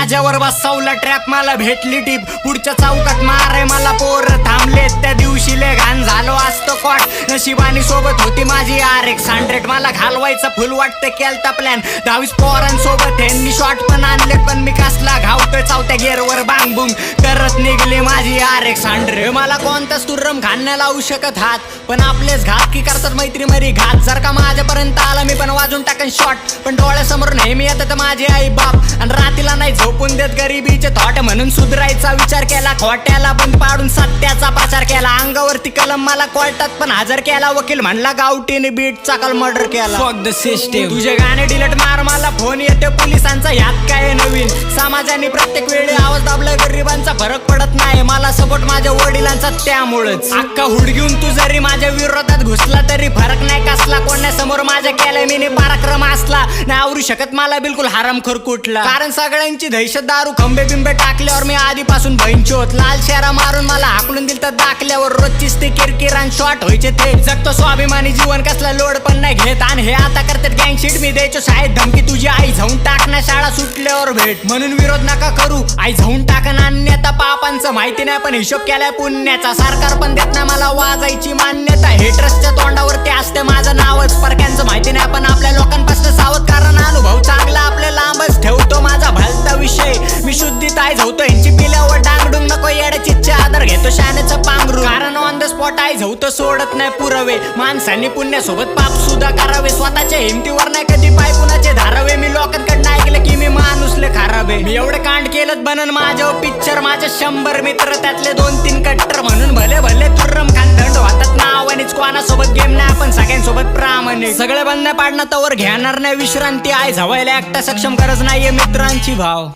माझ्यावर बसवला ट्रॅप, मला भेटली टीप, पुढच्या चौकात मारे मला पोर थांबले, त्या दिवशी ले घाण झालो असतो कॉट, नशिबानी सोबत होती माझी RX-100, मला घालवायचं फुल वाटतं केलता प्लॅन, 22 पोरांसोबत ह्यांनी शॉट पण आणले, पण मी कसला घावतोय चौथ्या गेअरवर बांग बुंग करत निघली माझी RX-100. मला कोणताच तुर्रम खाण्या लावू शकत हात, पण आपलेच घात की करतात मैत्री मरी घात, जर का माझ्यापर्यंत आला मी पण वाजून टाकन शॉट, पण डोळ्यासमोर नेहमी येतात माझे आई बाप, आणि रातीला नाही झोपून देत गरिबीचे थॉट, म्हणून सुधरायचा विचार केला, खोट्याला बंद पाडून सत्याचा प्रचार केला, अंगावरती कलम मला कोर्टात पण हजर केला, वकील म्हणला गावठीने बीटचा कल मर्डर केला. फक द सिस्टीम, तुझे गाणे डिलीट मार, मला फोन येते पोलिसांचा, यात काय नवीन, समाजाने प्रत्येक वेळी आवाज दाबला, गरिबांचा फरक पडत नाही, मला सपोर्ट माझ्या वडिलांचा, त्यामुळेच अख्खा हुड घेऊन तू जरी माझ्या विरोधात घुसला तरी फरक नाही कसला, कोणासमोर माझ्या केलं मी पराक्रम असला नाही आवरू शकत मला बिलकुल हरामखोर कुठला, कारण सगळ्यांची दहशत दारू खंबे बिंबे टाकल्यावर मी आधीपासून भैंचोत, लाल शेरा मारून मला हाकलून दिल तर दाखल्यावर रोजचीच ते किरकिर आणि शॉट व्हायचे, ते जगतो स्वाभिमानी जीवन, कसला लोड पण नाही घेत, आणि हे आता करतात गँगशीट, मी द्यायचो शाळेत धमकी, तुझी आई जाऊन टाकणार शाळा सुटल्यावर भेट, म्हणून विरोध नका करू, आई जाऊन टाकन अन्यथा पापांचं माहिती नाही, पण हिशोब केलाय पुण्याचा, सरकार पण देत नाही मला वाजायची मान्यता, हेटरसच्या तोंडावरती असते माझं नावच, परक्यांचं माहिती नाही पण आपल्या लोकांपासून सावध, कारण अनुभव चांगला आपल्या लांबच ठेवतो, माझा भलता विषय मी शुद्धीत आई झवतो, ह्यांची पिल्यावर डांगडून नको येड्याची आदर घेतो शाण्याचं पांघरू, कारण ऑन द स्पॉट आई झवतो सोडत नाही पुरावे, माणसांनी पुण्यासोबत पाप सुद्धा करावे, स्वतःच्या हिमतीवर नाही कधी पाय कुणाचे धारावे, मी लोकांकडनं ऐकलं की मी माणूसले खराबे, मी एवढं कांड केलं बनन माझ्यावर पिक्चर, माझे 100 मित्र त्यातले 2-3 कट्टर, म्हणून भले भले तुर्रम खान थंड होतात नावानीच, कोणासोबत गेम नाही आपण सगळ्यांसोबत प्रामाणिक, सगळे बंद पाडणं तवर घेणार नाही विश्रांती, आई झवायला एकटा सक्षम गरज नाहीये मित्रांची भाव,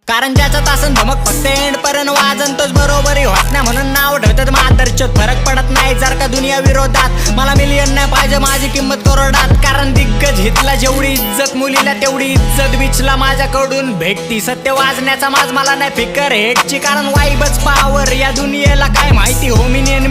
कारण ज्याचा तासन धमक फक्त एंड पर्यंत वाजन तोच बरोबरी होत नाही, म्हणून नाव ठेवतात मादरच्यात, फरक पडत नाही जर का दुनिया विरोधात, मला मिलियन नाही पाहिजे माझी किंमत करोडात, कारण दिग्गज हितला जेवढी इज्जत मुलीला तेवढी इज्जत बिचला माझ्याकडून भेटती, सत्य वाजण्याचा माज मला नाही फिकर हेटची, कारण वाईबच पावर या दुनियेला काय माहिती होमिनियन